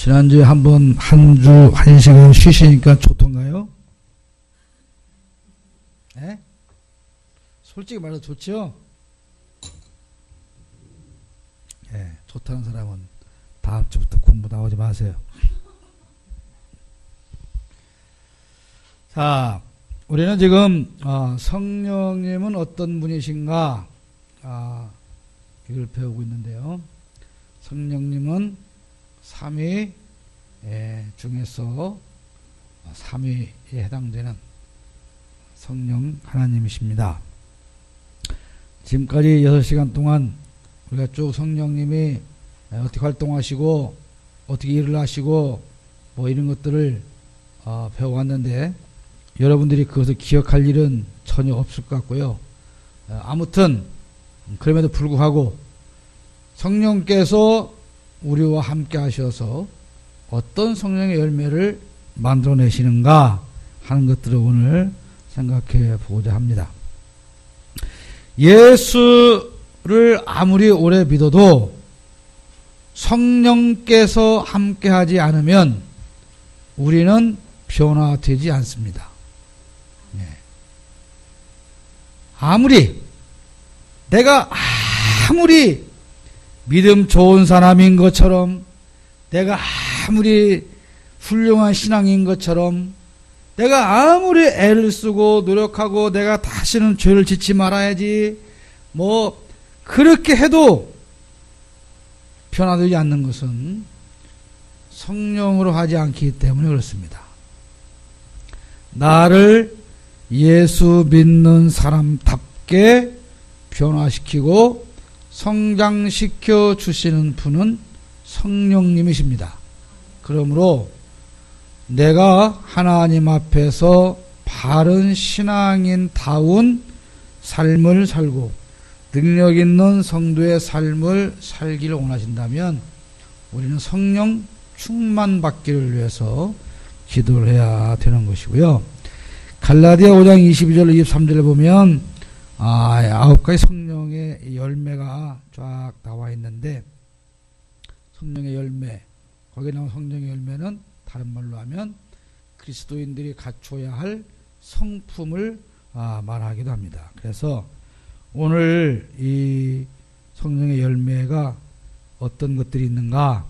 지난주에 한번 한 주, 한 시간 쉬시니까 좋던가요? 네? 솔직히 말해서 좋죠? 네, 좋다는 사람은 다음 주부터 공부 나오지 마세요. 자, 우리는 지금 성령님은 어떤 분이신가 이걸 배우고 있는데요. 성령님은 삼위 중에서 삼위에 해당되는 성령 하나님이십니다. 지금까지 6시간 동안 우리가 쭉 성령님이 어떻게 활동하시고 어떻게 일을 하시고 뭐 이런 것들을 배워왔는데 여러분들이 그것을 기억할 일은 전혀 없을 것 같고요. 아무튼 그럼에도 불구하고 성령께서 우리와 함께 하셔서 어떤 성령의 열매를 만들어내시는가 하는 것들을 오늘 생각해 보고자 합니다. 예수를 아무리 오래 믿어도 성령께서 함께 하지 않으면 우리는 변화되지 않습니다. 내가 아무리 믿음 좋은 사람인 것처럼, 내가 아무리 훌륭한 신앙인 것처럼, 내가 아무리 애를 쓰고 노력하고 내가 다시는 죄를 짓지 말아야지 뭐 그렇게 해도 변화되지 않는 것은 성령으로 하지 않기 때문에 그렇습니다. 나를 예수 믿는 사람답게 변화시키고 성장시켜 주시는 분은 성령님이십니다. 그러므로 내가 하나님 앞에서 바른 신앙인다운 삶을 살고 능력 있는 성도의 삶을 살기를 원하신다면 우리는 성령 충만받기를 위해서 기도를 해야 되는 것이고요. 갈라디아 5장 22절 23절을 보면 9가지 성령의 열매가 쫙 나와 있는데, 성령의 열매, 거기에 나온 성령의 열매는 다른 말로 하면 그리스도인들이 갖춰야 할 성품을 말하기도 합니다. 그래서 오늘 이 성령의 열매가 어떤 것들이 있는가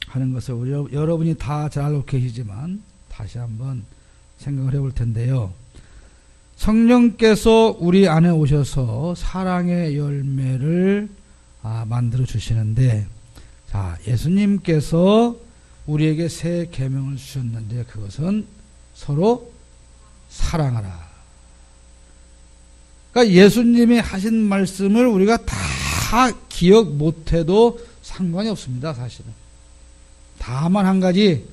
하는 것을 여러분이 다 잘 알고 계시지만 다시 한번 생각을 해볼 텐데요. 성령께서 우리 안에 오셔서 사랑의 열매를 만들어 주시는데, 자, 예수님께서 우리에게 새 계명을 주셨는데 그것은 서로 사랑하라. 그러니까 예수님이 하신 말씀을 우리가 다 기억 못해도 상관이 없습니다. 사실은 다만 한 가지,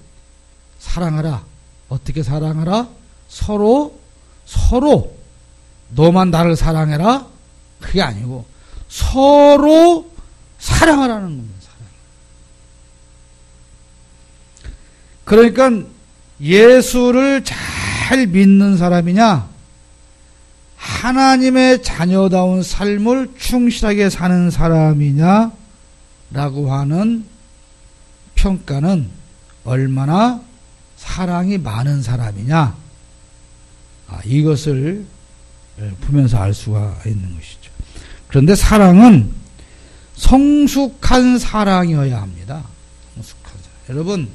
사랑하라. 어떻게 사랑하라? 서로 너만 나를 사랑해라? 그게 아니고 서로 사랑하라는 겁니다. 그러니까 예수를 잘 믿는 사람이냐, 하나님의 자녀다운 삶을 충실하게 사는 사람이냐 라고 하는 평가는 얼마나 사랑이 많은 사람이냐, 이것을 보면서 알 수가 있는 것이죠. 그런데 사랑은 성숙한 사랑이어야 합니다. 성숙한 사랑. 여러분,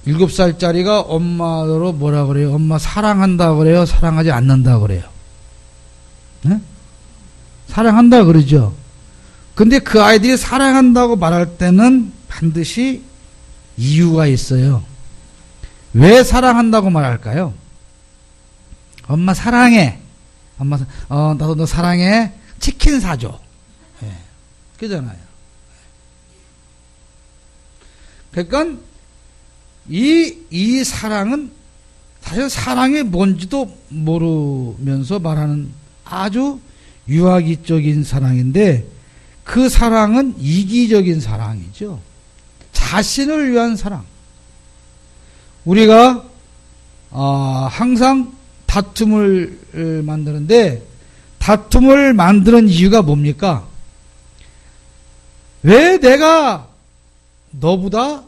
7살짜리가 엄마로 뭐라 그래요? 엄마 사랑한다 그래요? 사랑하지 않는다 그래요? 네? 사랑한다 그러죠. 근데 그 아이들이 사랑한다고 말할 때는 반드시 이유가 있어요. 왜 사랑한다고 말할까요? 엄마 사랑해. 엄마, 나도 너 사랑해. 치킨 사줘. 네. 그잖아요. 그러니까 이 사랑은 사실 사랑이 뭔지도 모르면서 말하는 아주 유아기적인 사랑인데, 그 사랑은 이기적인 사랑이죠. 자신을 위한 사랑. 우리가 항상 다툼을 만드는데, 다툼을 만드는 이유가 뭡니까? 왜 내가 너보다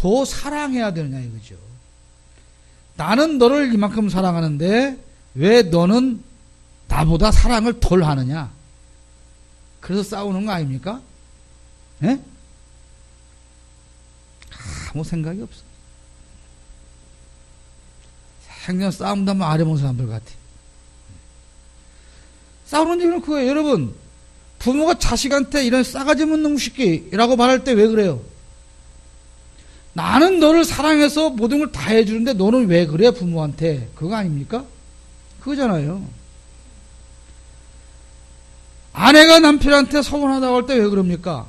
더 사랑해야 되느냐 이거죠. 나는 너를 이만큼 사랑하는데 왜 너는 나보다 사랑을 덜 하느냐. 그래서 싸우는 거 아닙니까? 예? 아무 생각이 없어. 생전 싸움도 한번 안 해본 사람들 같아. 싸우는 이유는 그거예요. 여러분, 부모가 자식한테 이런 싸가지 없는 놈 새끼라고 말할 때 왜 그래요? 나는 너를 사랑해서 모든 걸 다 해주는데 너는 왜 그래 부모한테? 그거 아닙니까? 그거잖아요. 아내가 남편한테 서운하다고 할 때 왜 그럽니까?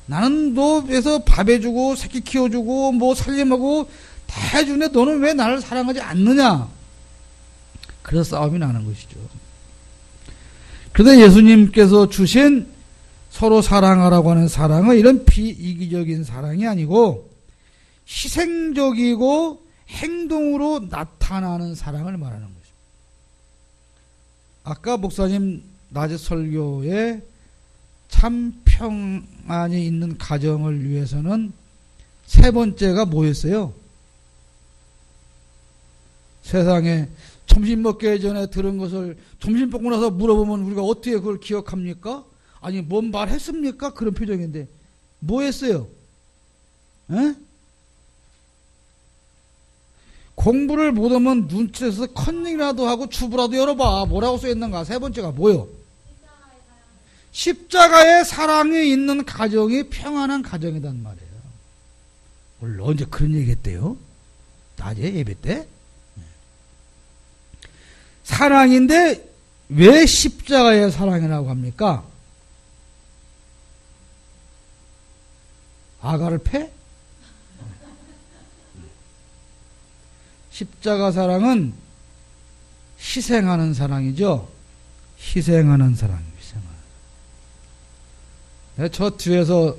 나는 너 위해서 밥 해주고 새끼 키워주고 뭐 살림하고 다 해주는데 너는 왜 나를 사랑하지 않느냐? 그래서 싸움이 나는 것이죠. 그런데 예수님께서 주신 서로 사랑하라고 하는 사랑은 이런 비이기적인 사랑이 아니고 희생적이고 행동으로 나타나는 사랑을 말하는 것입니다. 아까 목사님 낮에 설교에 참 평안이 있는 가정을 위해서는 세 번째가 뭐였어요? 세상에 점심 먹기 전에 들은 것을 점심 먹고 나서 물어보면 우리가 어떻게 그걸 기억합니까? 아니 뭔 말 했습니까? 그런 표정인데 뭐 했어요? 에? 공부를 못하면 눈치에서 컨닝이라도 하고 주부라도 열어봐. 뭐라고 써있는가? 세 번째가 뭐요? 십자가의 사랑이 있는 가정이 평안한 가정이란 말이에요. 원래 언제 그런 얘기 했대요? 낮에 예배 때? 사랑인데 왜 십자가의 사랑이라고 합니까? 아가를 패? 십자가 사랑은 희생하는 사랑이죠. 희생하는 사랑입니다. 저 뒤에서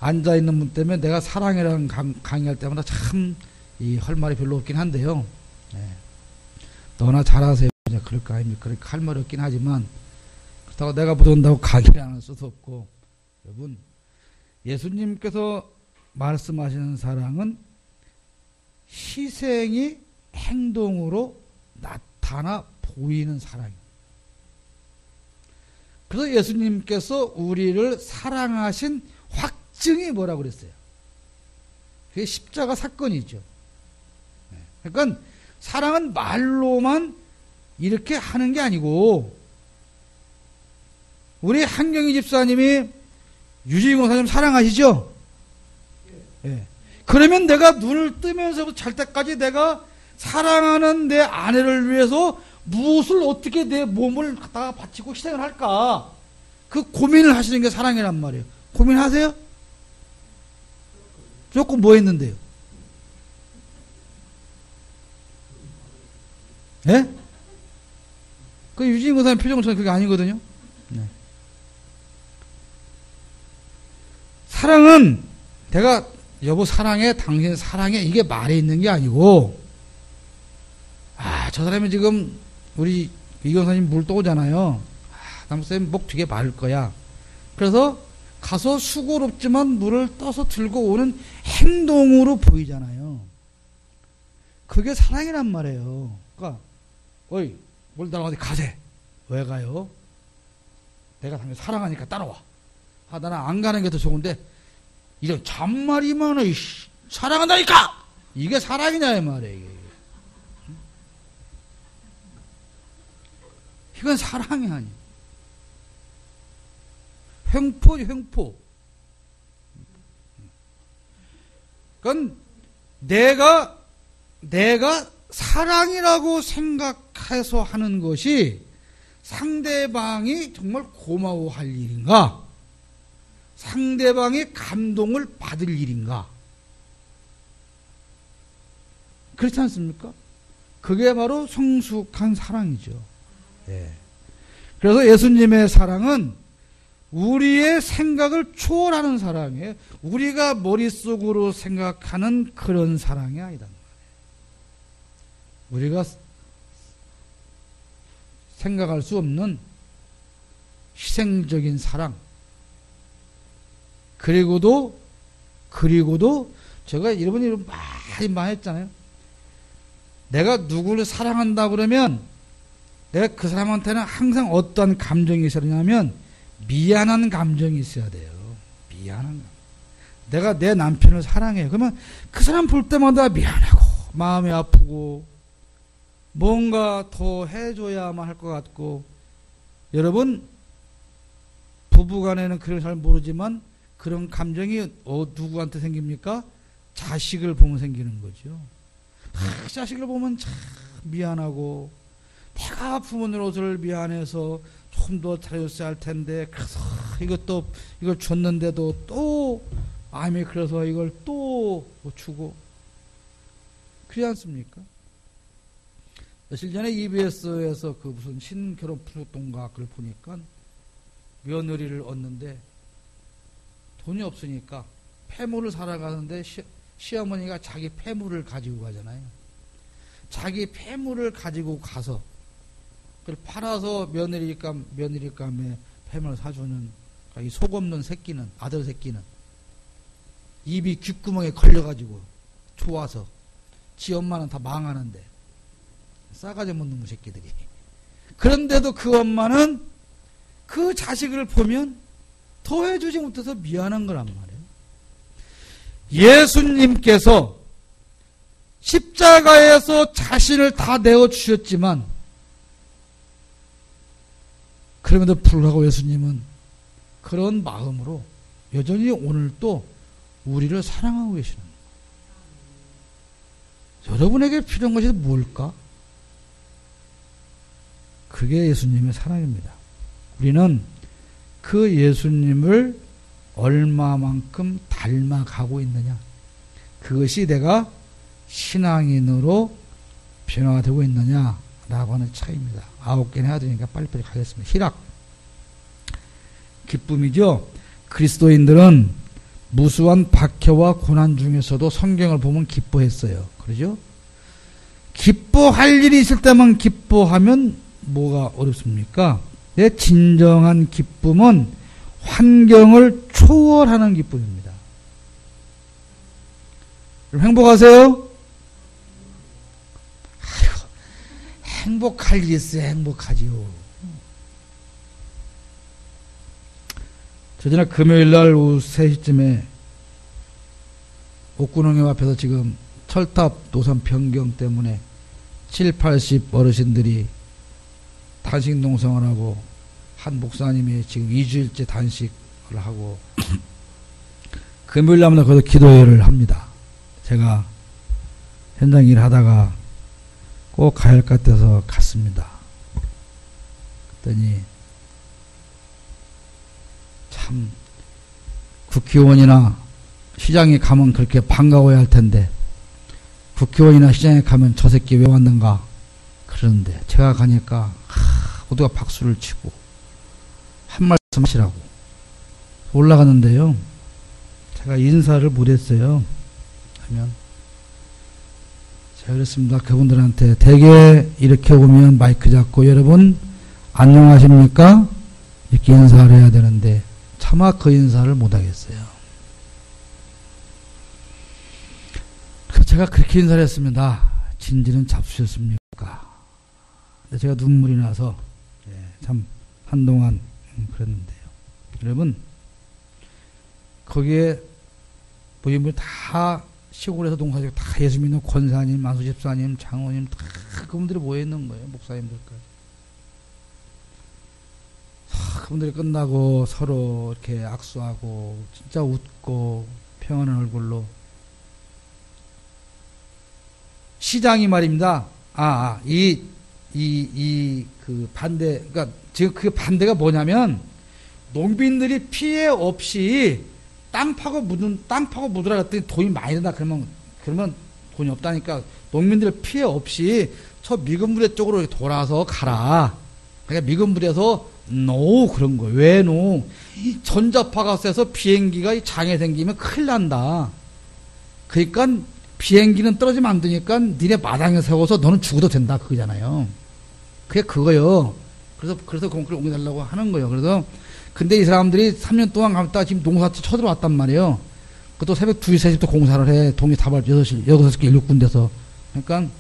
앉아있는 분 때문에 내가 사랑이라는 강의할 때마다 참 할 말이 별로 없긴 한데요. 네. 너나 잘하세요. 그럴 거 아닙니까? 그렇게 할 말이 없긴 하지만 그렇다고 내가 못한다고 강의를 안 할 수도 없고. 여러분, 예수님께서 말씀하시는 사랑은 희생이 행동으로 나타나 보이는 사랑입니다. 그래서 예수님께서 우리를 사랑하신 확증이 뭐라고 그랬어요? 그게 십자가 사건이죠. 그러니까 사랑은 말로만 이렇게 하는 게 아니고 우리 한경희 집사님이 유지인 권사님 사랑하시죠? 예. 그러면 내가 눈을 뜨면서부터 잘 때까지 내가 사랑하는 내 아내를 위해서 무엇을 어떻게 내 몸을 갖다가 바치고 희생을 할까? 그 고민을 하시는 게 사랑이란 말이에요. 고민하세요? 조금 뭐 했는데요? 예? 그 유진 권사님 표정은 저는 그게 아니거든요. 네. 사랑은 내가 여보 사랑해, 당신 사랑해 이게 말에 있는 게 아니고 저 사람이 지금 우리 이경사님 물 떠오잖아요. 남쌤 목 되게 마를 거야. 그래서 가서 수고롭지만 물을 떠서 들고 오는 행동으로 보이잖아요. 그게 사랑이란 말이에요. 그러니까 어이 물 나랑 어디 가세. 왜 가요? 내가 당신 사랑하니까 따라와. 나는 안 가는 게 더 좋은데 이런 잔말이 많아. 사랑한다니까. 이게 사랑이냐 이 말이에요. 이게. 이건 사랑이 아니에요. 횡포지 횡포. 그건 내가 사랑이라고 생각해서 하는 것이 상대방이 정말 고마워할 일인가? 상대방이 감동을 받을 일인가? 그렇지 않습니까? 그게 바로 성숙한 사랑이죠. 예. 그래서 예수님의 사랑은 우리의 생각을 초월하는 사랑이에요. 우리가 머릿속으로 생각하는 그런 사랑이 아니다. 우리가 생각할 수 없는 희생적인 사랑. 그리고도 제가 이런 일 많이 했잖아요. 내가 누구를 사랑한다 그러면 내가 그 사람한테는 항상 어떠한 감정이 있어야 되냐면 미안한 감정이 있어야 돼요. 미안한 감정. 내가 내 남편을 사랑해요. 그러면 그 사람 볼 때마다 미안하고 마음이 아프고 뭔가 더 해줘야만 할 것 같고. 여러분 부부간에는 그런 잘 모르지만 그런 감정이 누구한테 생깁니까? 자식을 보면 생기는 거죠. 자식을 보면 참 미안하고 내가 부모님으로서를 미안해서 좀 더 잘해줬어야 할 텐데 그래서 이걸 줬는데도 또 마음이 그래서 이걸 또 주고 그렇지 않습니까? 며칠 전에 EBS에서 그 무슨 신결혼 프로동가 그걸 보니까 며느리를 얻는데 돈이 없으니까 폐물을 사러 가는데 시어머니가 자기 폐물을 가지고 가잖아요. 자기 폐물을 가지고 가서 그걸 팔아서 며느리감에 폐물을 사주는 이 속 없는 새끼는 아들 새끼는 입이 귓구멍에 걸려가지고 좋아서 지 엄마는 다 망하는데 싸가지 없는 새끼들이. 그런데도 그 엄마는 그 자식을 보면 더 해주지 못해서 미안한 거란 말이에요. 예수님께서 십자가에서 자신을 다 내어주셨지만 그럼에도 불구하고 예수님은 그런 마음으로 여전히 오늘도 우리를 사랑하고 계시는 거예요. 여러분에게 필요한 것이 뭘까? 그게 예수님의 사랑입니다. 우리는 그 예수님을 얼마만큼 닮아가고 있느냐. 그것이 내가 신앙인으로 변화되고 있느냐라고 하는 차이입니다. 9개는 해야 되니까 빨리빨리 가겠습니다. 희락. 기쁨이죠. 그리스도인들은 무수한 박해와 고난 중에서도 성경을 보면 기뻐했어요. 그러죠? 기뻐할 일이 있을 때만 기뻐하면 뭐가 어렵습니까? 내 진정한 기쁨은 환경을 초월하는 기쁨입니다. 행복하세요? 아이고, 행복할 일이 있어야 행복하지요. 저전에 금요일날 오후 3시쯤에 옥군홍역 앞에서 지금 철탑 노선 변경 때문에 70, 80 어르신들이 단식 농성을 하고 한 목사님이 지금 2주일째 단식을 하고 금요일날 거기서 기도회를 합니다. 제가 현장 일하다가 꼭 가야 할 것 같아서 갔습니다. 그랬더니 참 국회의원이나 시장에 가면 그렇게 반가워야 할 텐데 국회의원이나 시장에 가면 저 새끼 왜 왔는가 그러는데 제가 가니까 모두가 박수를 치고 한 말씀 하시라고 올라가는데요. 제가 인사를 못했어요. 하면 제가 그랬습니다. 그분들한테 대개 이렇게 오면 마이크 잡고 여러분 안녕하십니까? 이렇게 인사를 해야 되는데 차마 그 인사를 못하겠어요. 그래서 제가 그렇게 인사를 했습니다. 진지는 잡수셨습니까? 근데 제가 눈물이 나서 참 한동안 그랬는데요. 여러분 거기에 부인분이 다 시골에서 농사지고 다 예수 믿는 권사님, 만수집사님, 장로님 다 그분들이 모여있는 거예요. 목사님들까지. 그분들이 끝나고 서로 이렇게 악수하고 진짜 웃고 평안한 얼굴로 시장이 말입니다. 그 반대, 그러니까 지금 그 반대가 뭐냐면 농민들이 피해 없이 땅 파고 묻으라 그랬더니 돈이 많이 든다. 그러면 돈이 없다니까 농민들 피해 없이 저 미군부대 쪽으로 돌아서 가라. 그러니까 미군부대에서 그런 거예요. 왜 전자파가 세서 비행기가 장애 생기면 큰일 난다. 그러니까 비행기는 떨어지면 안 되니까 니네 마당에 세워서 너는 죽어도 된다. 그거잖아요. 그게 그거요. 그래서 공기를 옮겨달라고 하는 거예요. 그래서 근데 이 사람들이 3년 동안 갔다가 지금 농사채 쳐들어왔단 말이에요. 그것도 새벽 2시, 3시부터 공사를 해. 동네 다발 6개, 7군데서. 그러니까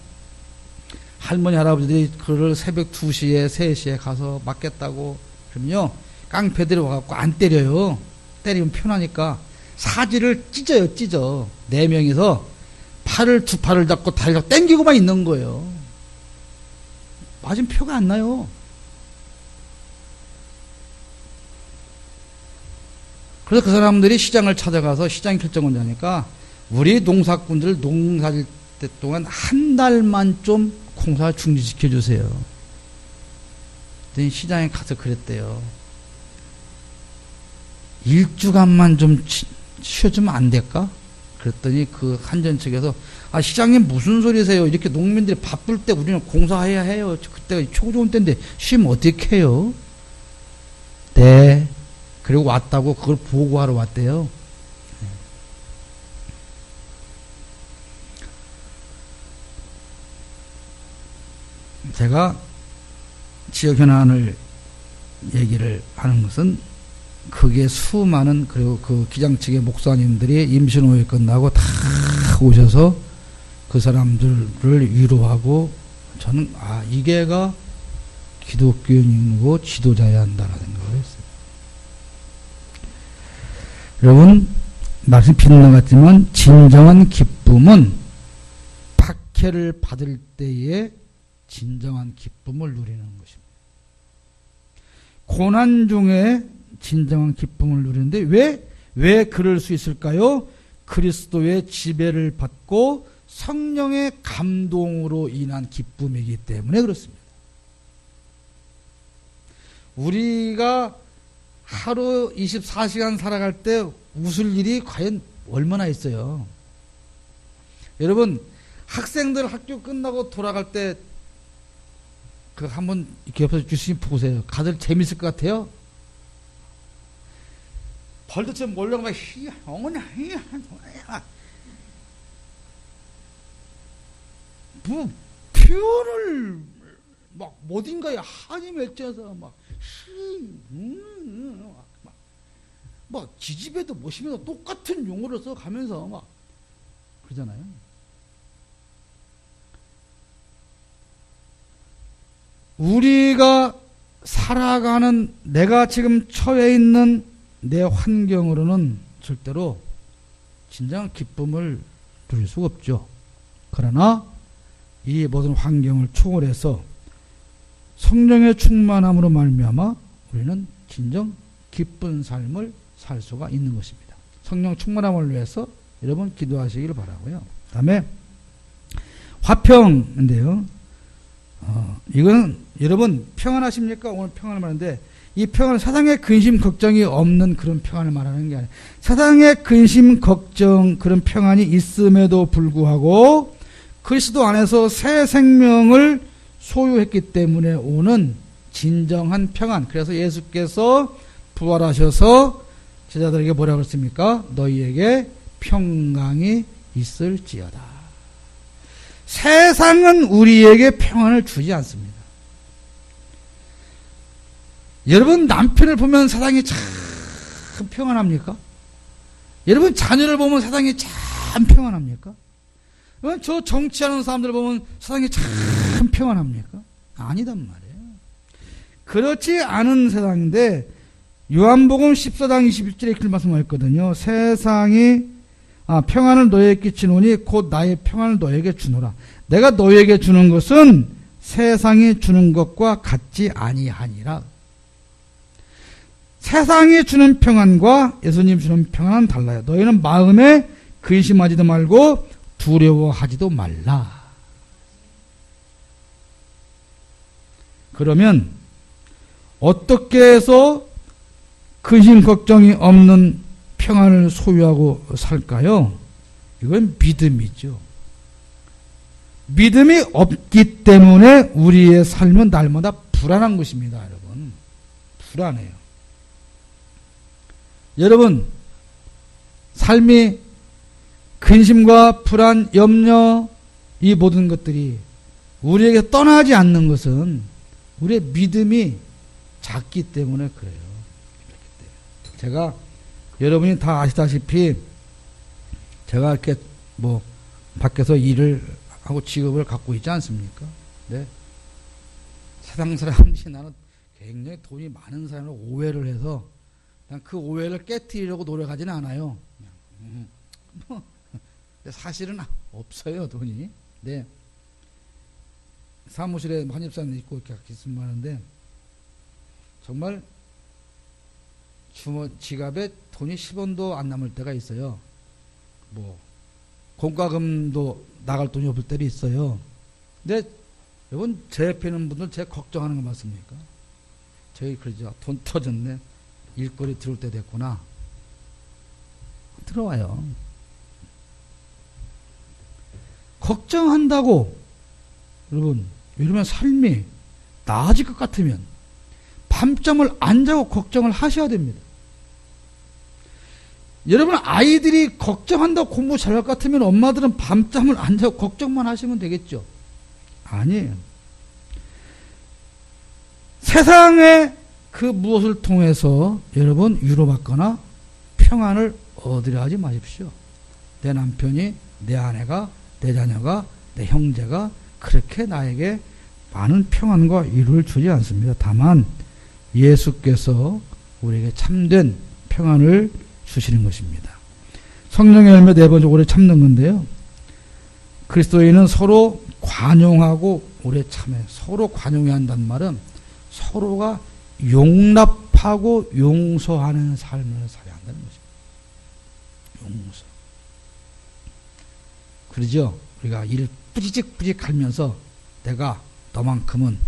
할머니, 할아버지들이 그를 새벽 2시에, 3시에 가서 맞겠다고 그러면요. 깡패들이 와갖고 안 때려요. 때리면 편하니까. 사지를 찢어요, 찢어. 4명이서 두 팔을 잡고 다리를 땡기고만 있는 거예요. 맞으면 표가 안 나요. 그래서 그 사람들이 시장을 찾아가서 시장 결정을 하니까 우리 농사꾼들 농사질 때 동안 한 달만 좀 공사 중지시켜 주세요. 그랬더니 시장에 가서 그랬대요. 일주간만 좀 쉬어주면 안 될까? 그랬더니 그 한전 측에서 시장님 무슨 소리세요? 이렇게 농민들이 바쁠 때 우리는 공사해야 해요. 그때가 초 좋은 때인데 쉬면 어떻게 해요? 네. 그리고 왔다고 그걸 보고하러 왔대요. 제가 지역 현안을 얘기를 하는 것은 그게 수많은 그리고 그 기장 측의 목사님들이 임신호에 끝나고 다 오셔서 그 사람들을 위로하고 저는 이게가 기독교인이고 지도자야 한다라는 생각을 했어요. 여러분 말씀 빗나갔지만 진정한 기쁨은 박해를 받을 때에 진정한 기쁨을 누리는 것입니다. 고난 중에 진정한 기쁨을 누리는데 왜 그럴 수 있을까요? 그리스도의 지배를 받고 성령의 감동으로 인한 기쁨이기 때문에 그렇습니다. 우리가 하루 24시간 살아갈 때 웃을 일이 과연 얼마나 있어요? 여러분 학생들 학교 끝나고 돌아갈 때 그 한번 이렇게 옆에서 주시면 보세요. 다들 재밌을 것 같아요? 벌들처럼 몰려가 막 어머나 뭐 표현을 막 어딘가에 한이 맺혀서 막 지지배도 모시면서 똑같은 용어를 써가면서 막 그러잖아요. 우리가 살아가는 내가 지금 처해 있는 내 환경으로는 절대로 진정한 기쁨을 누릴 수가 없죠. 그러나 이 모든 환경을 초월해서 성령의 충만함으로 말미암아 우리는 진정 기쁜 삶을 살 수가 있는 것입니다. 성령 충만함을 위해서 여러분 기도하시기를 바라고요. 그 다음에 화평인데요. 이거는 여러분 평안하십니까? 오늘 평안을 말하는데 이 평안은 세상에 근심 걱정이 없는 그런 평안을 말하는 게 아니에요. 세상에 근심 걱정 그런 평안이 있음에도 불구하고 그리스도 안에서 새 생명을 소유했기 때문에 오는 진정한 평안. 그래서 예수께서 부활하셔서 제자들에게 뭐라고 했습니까? 너희에게 평강이 있을지어다. 세상은 우리에게 평안을 주지 않습니다. 여러분 남편을 보면 세상이 참 평안합니까? 여러분 자녀를 보면 세상이 참 평안합니까? 저 정치하는 사람들 보면 세상이 참 평안합니까? 아니단 말이에요. 그렇지 않은 세상인데 요한복음 14장 21절에 이렇게 말씀하셨거든요. 세상이 평안을 너에게 끼치노니 곧 나의 평안을 너에게 주노라. 내가 너에게 주는 것은 세상이 주는 것과 같지 아니하니라. 세상이 주는 평안과 예수님 주는 평안은 달라요. 너희는 마음에 근심하지도 말고 두려워하지도 말라. 그러면 어떻게 해서 근심 걱정이 없는 평안을 소유하고 살까요? 이건 믿음이죠. 믿음이 없기 때문에 우리의 삶은 날마다 불안한 것입니다, 여러분. 불안해요. 여러분, 삶이 근심과 불안, 염려, 이 모든 것들이 우리에게 떠나지 않는 것은 우리의 믿음이 작기 때문에 그래요. 제가 여러분이 다 아시다시피 제가 이렇게 뭐 밖에서 일을 하고 직업을 갖고 있지 않습니까? 네. 세상 사람들이 나는 굉장히 돈이 많은 사람을 오해를 해서 그냥 그 오해를 깨트리려고 노력하지는 않아요. 뭐, 사실은 없어요, 돈이. 네. 사무실에 한집사님 있고 이렇게 있으면 하는데 정말 지갑에 돈이 10원도 안 남을 때가 있어요. 뭐 공과금도 나갈 돈이 없을 때도 있어요. 근데 여러분 제 옆에 있는 분들 제 걱정하는 거 맞습니까? 저희 그러죠. 돈 터졌네. 일거리 들어올 때 됐구나. 들어와요. 걱정한다고 여러분 이러면 삶이 나아질 것 같으면 밤잠을 안 자고 걱정을 하셔야 됩니다. 여러분 아이들이 걱정한다고 공부 잘할 것 같으면 엄마들은 밤잠을 안 자고 걱정만 하시면 되겠죠. 아니에요. 세상의 그 무엇을 통해서 여러분 위로받거나 평안을 얻으려 하지 마십시오. 내 남편이, 내 아내가, 내 자녀가, 내 형제가 그렇게 나에게 많은 평안과 위로를 주지 않습니다. 다만 예수께서 우리에게 참된 평안을 주시는 것입니다. 성령의 열매 네 번째 오래 참는 건데요. 그리스도인은 서로 관용하고 오래 참아요. 서로 관용해야 한다는 말은 서로가 용납하고 용서하는 삶을 살아야 한다는 것입니다. 용서. 그러죠? 우리가 일을 뿌직뿌직 하면서 내가 너만큼은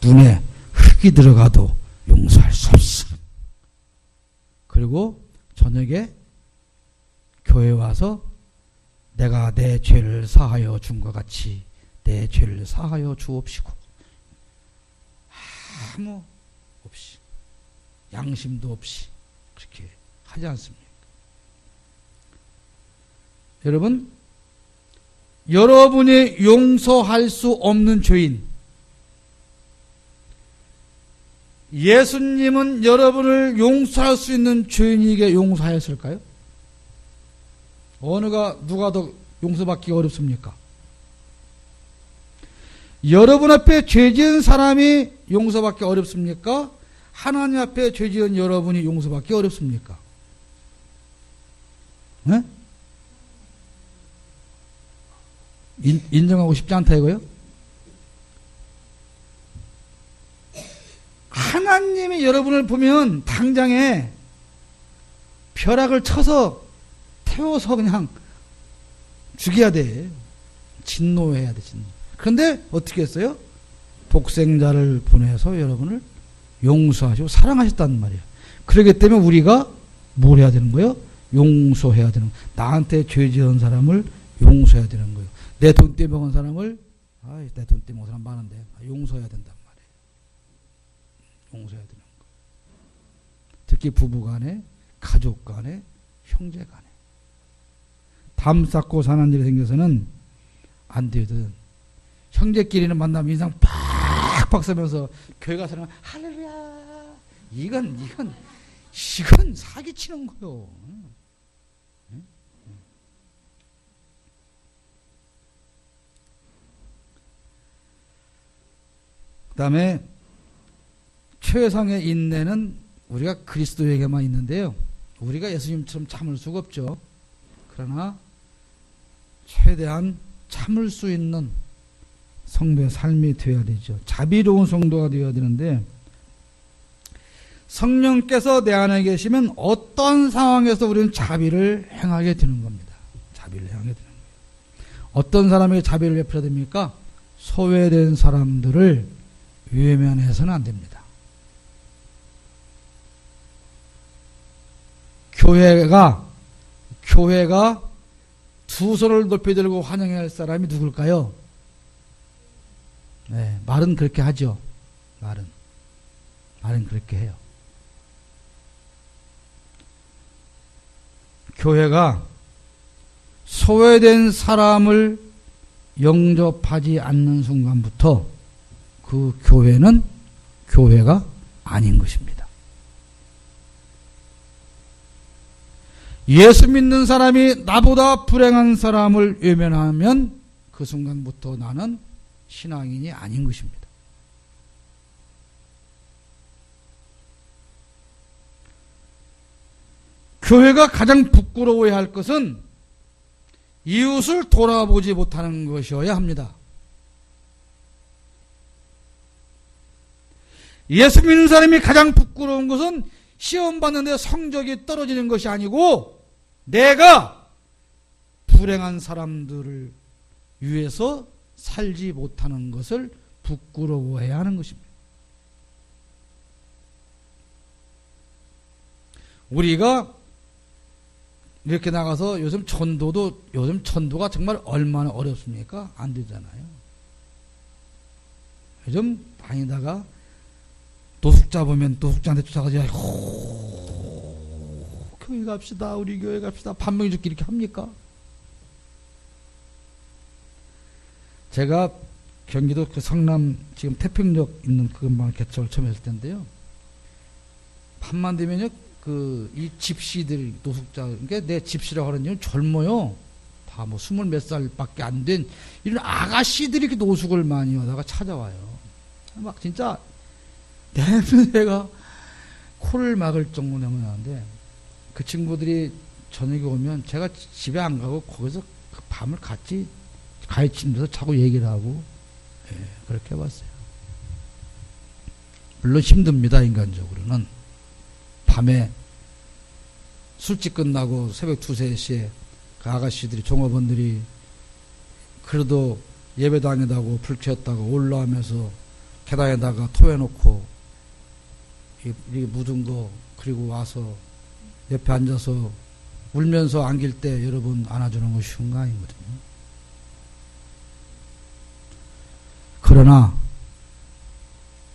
눈에 흙이 들어가도 용서할 수 없어. 그리고 저녁에 교회 와서 내가 내 죄를 사하여 준 것 같이 내 죄를 사하여 주옵시고 아무 없이 양심도 없이 그렇게 하지 않습니까? 여러분 여러분이 용서할 수 없는 죄인 예수님은 여러분을 용서할 수 있는 죄인에게 용서하였을까요? 누가 더 용서받기 어렵습니까? 여러분 앞에 죄 지은 사람이 용서받기 어렵습니까? 하나님 앞에 죄 지은 여러분이 용서받기 어렵습니까? 네? 인정하고 싶지 않다 이거요? 하나님이 여러분을 보면 당장에 벼락을 쳐서 태워서 그냥 죽여야 돼. 진노해야 돼. 진노. 그런데 어떻게 했어요? 독생자를 보내서 여러분을 용서하시고 사랑하셨다는 말이에요. 그렇기 때문에 우리가 뭘 해야 되는 거예요? 용서해야 되는 거예요. 나한테 죄 지은 사람을 용서해야 되는 거예요. 내 돈 떼먹은 사람을 내 돈 떼먹은 사람 많은데 용서해야 된단 말이에요. 용서해야 되는 거예요. 특히 부부 간에 가족 간에 형제 간에 담 쌓고 사는 일이 생겨서는 안 되거든. 형제끼리는 만나면 인상 팍팍 쓰면서 교회 가서는 할렐루야 이건 사기치는 거요. 그 다음에 최상의 인내는 우리가 그리스도에게만 있는데요. 우리가 예수님처럼 참을 수가 없죠. 그러나 최대한 참을 수 있는 성도의 삶이 되어야 되죠. 자비로운 성도가 되어야 되는데 성령께서 내 안에 계시면 어떤 상황에서 우리는 자비를 행하게 되는 겁니다. 자비를 행하게 되는 거예요. 어떤 사람에게 자비를 베풀어야 됩니까? 소외된 사람들을 외면해서는 안 됩니다. 교회가 두 손을 높이 들고 환영해야 할 사람이 누굴까요? 네, 말은 그렇게 하죠. 말은 그렇게 해요. 교회가 소외된 사람을 영접하지 않는 순간부터 그 교회는 교회가 아닌 것입니다. 예수 믿는 사람이 나보다 불행한 사람을 외면하면 그 순간부터 나는 신앙인이 아닌 것입니다. 교회가 가장 부끄러워해야 할 것은 이웃을 돌아보지 못하는 것이어야 합니다. 예수 믿는 사람이 가장 부끄러운 것은 시험 받는데 성적이 떨어지는 것이 아니고 내가 불행한 사람들을 위해서 살지 못하는 것을 부끄러워해야 하는 것입니다. 우리가 이렇게 나가서 요즘 전도가 정말 얼마나 어렵습니까? 안 되잖아요. 요즘 다니다가 노숙자 보면 노숙자한테 쫓아가지, 교회 갑시다, 우리 교회 갑시다, 반명이 죽기 이렇게 합니까? 제가 경기도 그 성남 지금 태평역 있는 그 근방 개척을 처음 했을 텐데요. 밤만 되면요, 이 집시들, 노숙자, 그러니까 내 집시라고 하는 건 젊어요. 다 뭐 20몇 살밖에 안 된 이런 아가씨들이 이렇게 노숙을 많이 하다가 찾아와요. 막 진짜 내가 코를 막을 정도로 나오는데 그 친구들이 저녁에 오면 제가 집에 안 가고 거기서 그 밤을 같이 가르치면서 자꾸 얘기를 하고, 그렇게 해봤어요. 물론 힘듭니다, 인간적으로는. 밤에 술집 끝나고 새벽 2, 3시에 그 아가씨들이, 종업원들이 그래도 예배당에다가 불 켰다고 올라오면서 계단에다가 토해놓고 이게 묻은 거, 그리고 와서 옆에 앉아서 울면서 안길 때 여러분 안아주는 거 쉬운 거 아니거든요. 그러나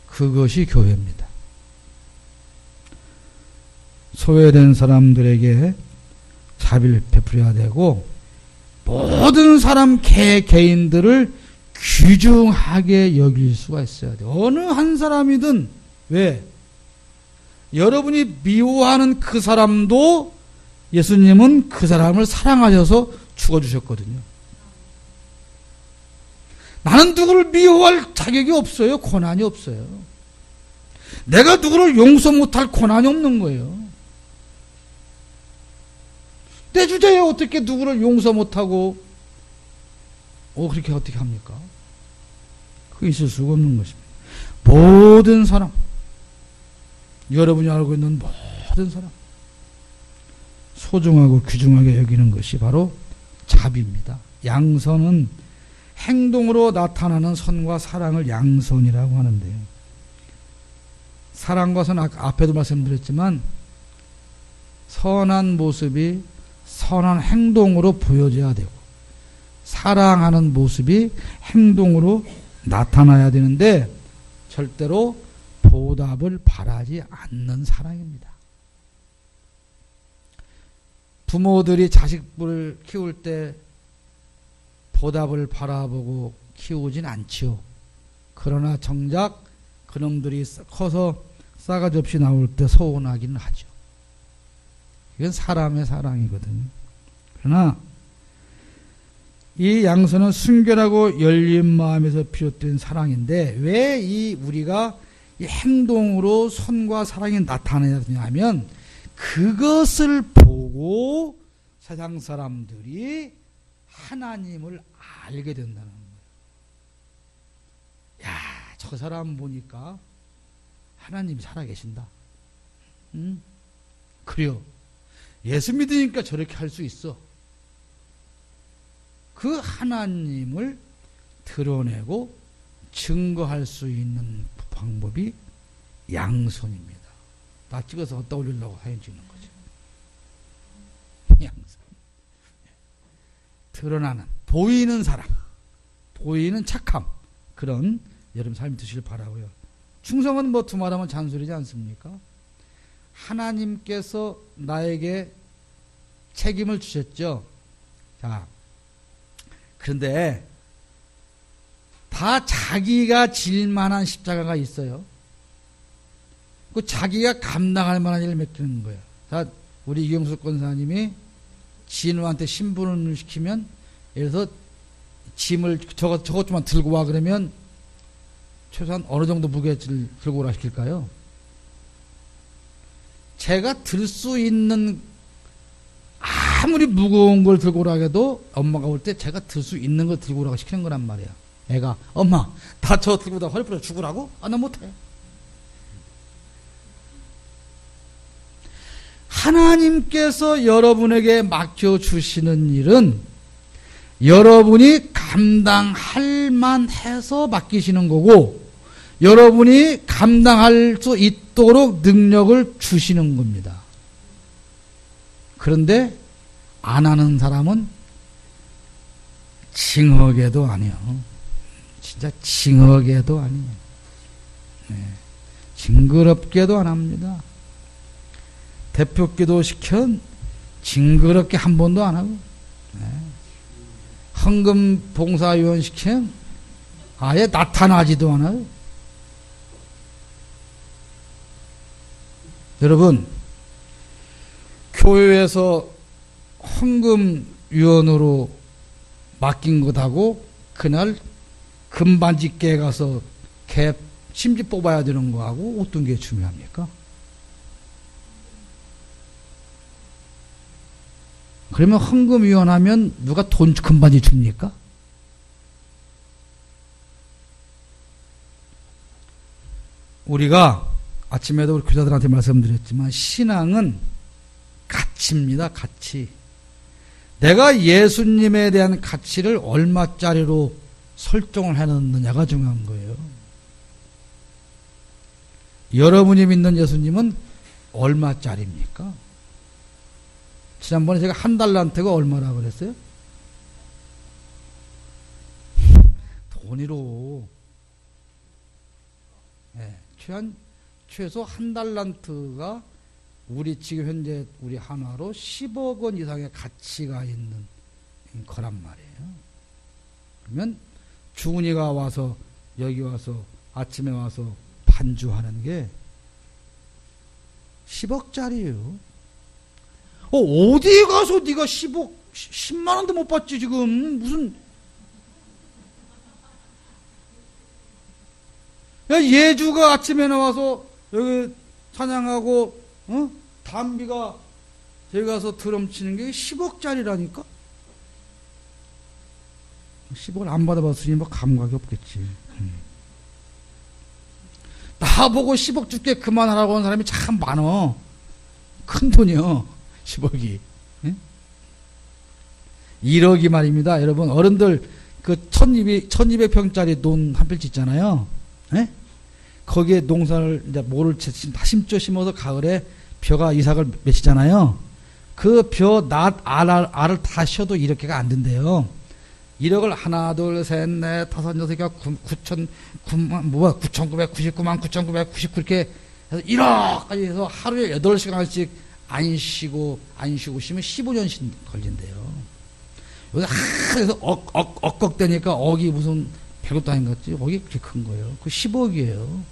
그것이 교회입니다. 소외된 사람들에게 자비를 베풀어야 되고 모든 사람 개인들을 귀중하게 여길 수가 있어야 돼요. 어느 한 사람이든. 왜? 여러분이 미워하는 그 사람도 예수님은 그 사람을 사랑하셔서 죽어주셨거든요. 나는 누구를 미워할 자격이 없어요. 권한이 없어요. 내가 누구를 용서 못할 권한이 없는 거예요. 내 주제에 어떻게 누구를 용서 못하고 그렇게 어떻게 합니까? 그게 있을 수가 없는 것입니다. 모든 사람, 여러분이 알고 있는 모든 사람 소중하고 귀중하게 여기는 것이 바로 자비입니다. 양선은 행동으로 나타나는 선과 사랑을 양선이라고 하는데요. 사랑과 선, 앞에도 말씀드렸지만 선한 모습이 선한 행동으로 보여져야 되고 사랑하는 모습이 행동으로 나타나야 되는데 절대로 보답을 바라지 않는 사랑입니다. 부모들이 자식을 키울 때 보답을 바라보고 키우진 않지요. 그러나 정작 그놈들이 커서 싸가지 없이 나올 때 서운하기는 하죠. 이건 사람의 사랑이거든요. 그러나 이 양선은 순결하고 열린 마음에서 비롯된 사랑인데 왜 우리가 이 행동으로 선과 사랑이 나타나야 되냐면 그것을 보고 세상 사람들이 하나님을 알게 된다는 거예요. 야, 저 사람 보니까 하나님이 살아계신다. 그래요. 예수 믿으니까 저렇게 할 수 있어. 그 하나님을 드러내고 증거할 수 있는 방법이 양선입니다. 나 찍어서 어디다 올리려고 사진 찍는 거지. 양선. 드러나는, 보이는 사랑, 보이는 착함, 그런 여러분 삶이 되시길 바라고요. 충성은 뭐 두말하면 잔소리지 않습니까? 하나님께서 나에게 책임을 주셨죠. 자, 그런데 다 자기가 질 만한 십자가가 있어요. 그 자기가 감당할 만한 일을 맡기는 거예요. 자, 우리 이경수 권사님이 진우한테 신분을 시키면, 예를 들어서 짐을 저것 좀만 들고 와 그러면 최소한 어느 정도 무게를 들고 오라 시킬까요? 제가 들 수 있는, 아무리 무거운 걸 들고 오라 해도 엄마가 올 때 제가 들 수 있는 걸 들고 오라고 시키는 거란 말이야. 애가, 엄마, 다 저 들고 다 허리 부러 죽으라고? 아, 나 못해. 하나님께서 여러분에게 맡겨주시는 일은 여러분이 감당할 만해서 맡기시는 거고, 여러분이 감당할 수 있도록 능력을 주시는 겁니다. 그런데 안 하는 사람은 징하게도 아니요. 진짜 징하게도 아니에요. 네. 징그럽게도 안 합니다. 대표기도 시켜 징그럽게 한 번도 안 하고, 네. 헌금 봉사위원 시켜 아예 나타나지도 않아요. 여러분, 교회에서 헌금위원으로 맡긴 것하고 그날 금반지 깨 가서 개 심지 뽑아야 되는 거하고 어떤 게 중요합니까? 그러면 헌금위원 하면 누가 돈 금반지 줍니까? 우리가 아침에도 우리 교사들한테 말씀드렸지만 신앙은 가치입니다. 가치. 내가 예수님에 대한 가치를 얼마짜리로 설정을 해놓느냐가 중요한 거예요. 여러분이 믿는 예수님은 얼마짜리입니까? 지난번에 제가 한 달란트가 얼마라고 그랬어요? 돈으로. 네, 최소 한 달란트가 우리 지금 현재 우리 한화로 10억 원 이상의 가치가 있는 거란 말이에요. 그러면 주은이가 와서 여기 와서 아침에 와서 반주하는 게 10억짜리예요. 어디 가서 네가 10만 원도 못 받지 지금. 무슨 야, 예주가 아침에 나와서 여기 찬양하고 담비가 여기 가서 드럼 치는 게 10억짜리라니까? 10억을 안 받아봤으니 뭐 감각이 없겠지. 나보고 10억 줄게 그만하라고 하는 사람이 참 많어. 큰 돈이요. 10억이. 예? 1억이 말입니다. 여러분, 어른들 그 1200평짜리 논 한 필지 있잖아요. 예? 거기에 농사를 이제 모를 다 심죠. 심어서 가을에 벼가 이삭을 맺히잖아요. 그 벼, 낫, 알을 다 쉬어도 이렇게가 안 된대요. 1억을 하나, 둘, 셋, 넷, 다섯, 여섯, 9,999만 9,999 이렇게 해서 1억까지 해서 하루에 8시간씩 안 쉬고 쉬면 15년씩 걸린대요. 여기서 하루에서 억대니까 억이 무슨 배꼽도 아닌 것 같지? 억이 그렇게 큰 거예요. 그 10억이에요.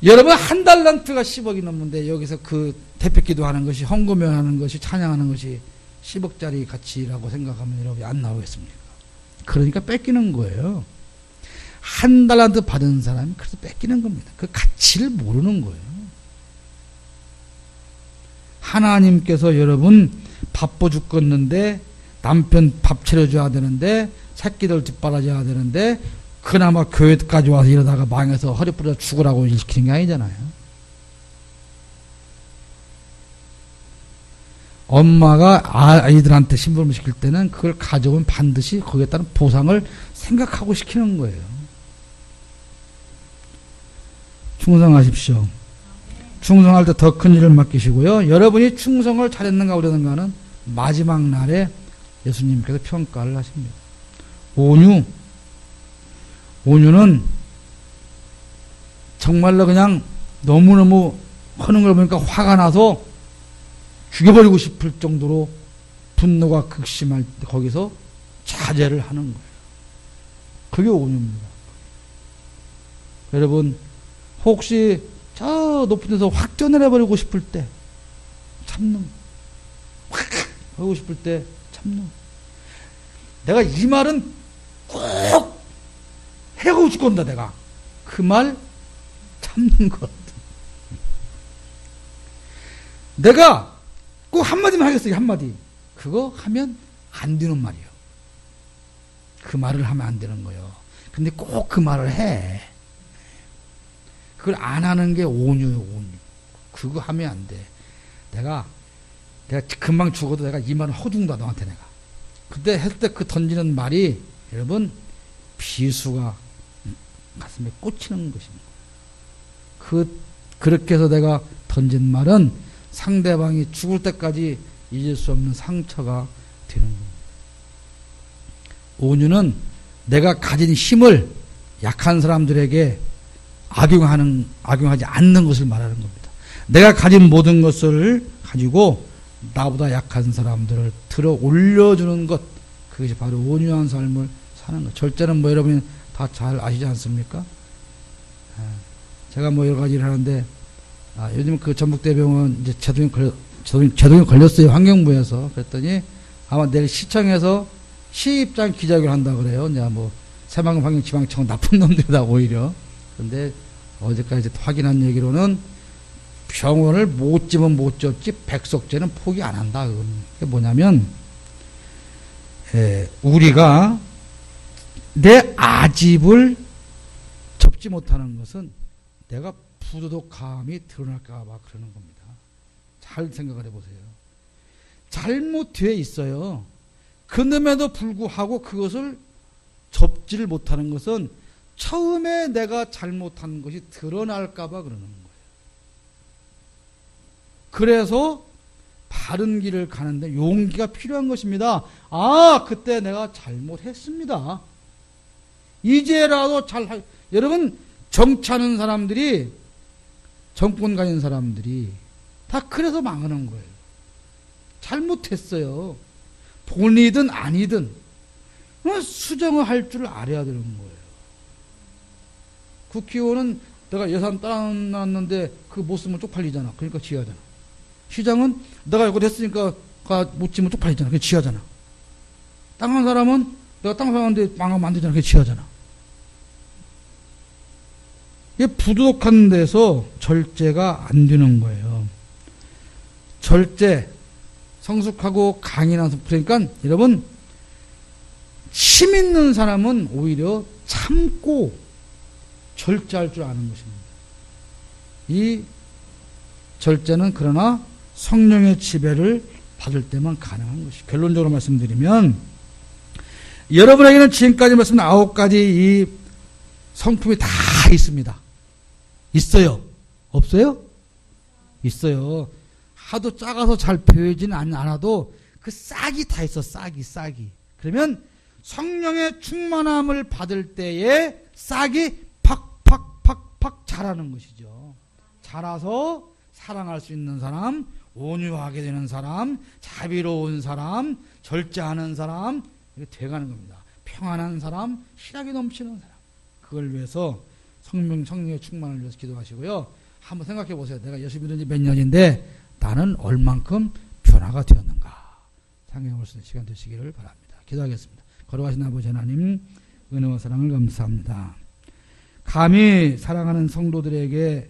여러분, 한 달란트가 10억이 넘는데 여기서 그 대표기도 하는 것이, 헌금을 하는 것이, 찬양하는 것이 10억짜리 가치라고 생각하면 여러분이 안 나오겠습니까? 그러니까 뺏기는 거예요. 한 달란트 받은 사람이 그래서 뺏기는 겁니다. 그 가치를 모르는 거예요. 하나님께서 여러분 바빠 죽겠는데 남편 밥 차려줘야 되는데 새끼들 뒷바라져야 되는데 그나마 교회까지 와서 이러다가 망해서 허리 부러져 죽으라고 일 시키는 게 아니잖아요. 엄마가 아이들한테 심부름 시킬 때는 그걸 가져오면 반드시 거기에 따른 보상을 생각하고 시키는 거예요. 충성하십시오. 충성할 때 더 큰 일을 맡기시고요. 여러분이 충성을 잘했는가 어렸는가는 마지막 날에 예수님께서 평가를 하십니다. 온유는 정말로 그냥 너무너무 하는 걸 보니까 화가 나서 죽여버리고 싶을 정도로 분노가 극심할 때 거기서 자제를 하는 거예요. 그게 온유입니다. 여러분, 혹시 저 높은 데서 확전을 해버리고 싶을 때 참는. 확 하고 싶을 때 참는. 내가 이 말은 꼭 해고 싶건다 내가. 그 말 참는 것. 내가 꼭 한마디만 하겠어요. 한마디. 그거 하면 안 되는 말이에요. 그 말을 하면 안 되는 거예요. 근데 꼭 그 말을 해. 그걸 안 하는 게 온유예요. 온유. 그거 하면 안 돼. 내가 금방 죽어도 내가 이 말을 허둥다 너한테 내가. 그때 했을 때 그 던지는 말이 여러분 비수가 가슴에 꽂히는 것입니다. 그렇게 해서 내가 던진 말은 상대방이 죽을 때까지 잊을 수 없는 상처가 되는 겁니다. 온유는 내가 가진 힘을 약한 사람들에게 악용하지 않는 것을 말하는 겁니다. 내가 가진 모든 것을 가지고 나보다 약한 사람들을 들어 올려주는 것, 그것이 바로 온유한 삶을 사는 것. 절제는 뭐 여러분이 다 잘 아시지 않습니까? 제가 뭐 여러 가지 일을 하는데, 요즘 그 전북대병원 이제 제동이 걸렸어요. 환경부에서. 그랬더니 아마 내일 시청에서 시입장 기자회견을 한다 그래요. 이제 뭐 새만금 환경지방청 나쁜 놈들이다 오히려. 그런데 어제까지 확인한 얘기로는 병원을 못 지면 못 졌지 백석제는 포기 안 한다. 그게 뭐냐면 우리가 내 아집을 접지 못하는 것은 내가 부도덕함이 드러날까 봐 그러는 겁니다. 잘 생각을 해보세요. 잘못되어 있어요. 그럼에도 불구하고 그것을 접지를 못하는 것은 처음에 내가 잘못한 것이 드러날까 봐 그러는 거예요. 그래서 바른 길을 가는데 용기가 필요한 것입니다. 그때 내가 잘못했습니다. 이제라도 여러분 정치하는 사람들이, 정권 가진 사람들이 다 그래서 망하는 거예요. 잘못했어요. 본이든 아니든 수정을 할 줄 알아야 되는 거예요. 국회의원은 내가 예산 따놨는데 그거 못 쓰면 쪽팔리잖아. 그러니까 지하잖아. 시장은 내가 이거 됐으니까 못 지면 쪽팔리잖아. 그게 지하잖아. 땅 한 사람은 내가 땅 사는데 망하면 안 되잖아. 그게 지하잖아. 이게 부도덕한 데서 절제가 안 되는 거예요. 절제, 성숙하고 강인한, 그러니까 여러분 심 있는 사람은 오히려 참고 절제할 줄 아는 것입니다. 이 절제는 그러나 성령의 지배를 받을 때만 가능한 것이. 결론적으로 말씀드리면 여러분에게는 지금까지 말씀드린 9가지 이 성품이 다 있습니다. 있어요? 없어요? 있어요. 하도 작아서 잘 보이지는 않아도 그 싹이 다 있어. 싹이. 그러면 성령의 충만함을 받을 때에 싹이 팍팍 자라는 것이죠. 자라서 사랑할 수 있는 사람, 온유하게 되는 사람, 자비로운 사람, 절제하는 사람, 이렇게 돼가는 겁니다. 평안한 사람, 희락이 넘치는 사람. 그걸 위해서 성령의 충만을 위해서 기도하시고요. 한번 생각해 보세요. 내가 열심히 된 지 몇 년인데 나는 얼만큼 변화가 되었는가. 생각해 볼 수 있는 시간 되시기를 바랍니다. 기도하겠습니다. 걸어가신 아버지 하나님, 은혜와 사랑을 감사합니다. 감히 사랑하는 성도들에게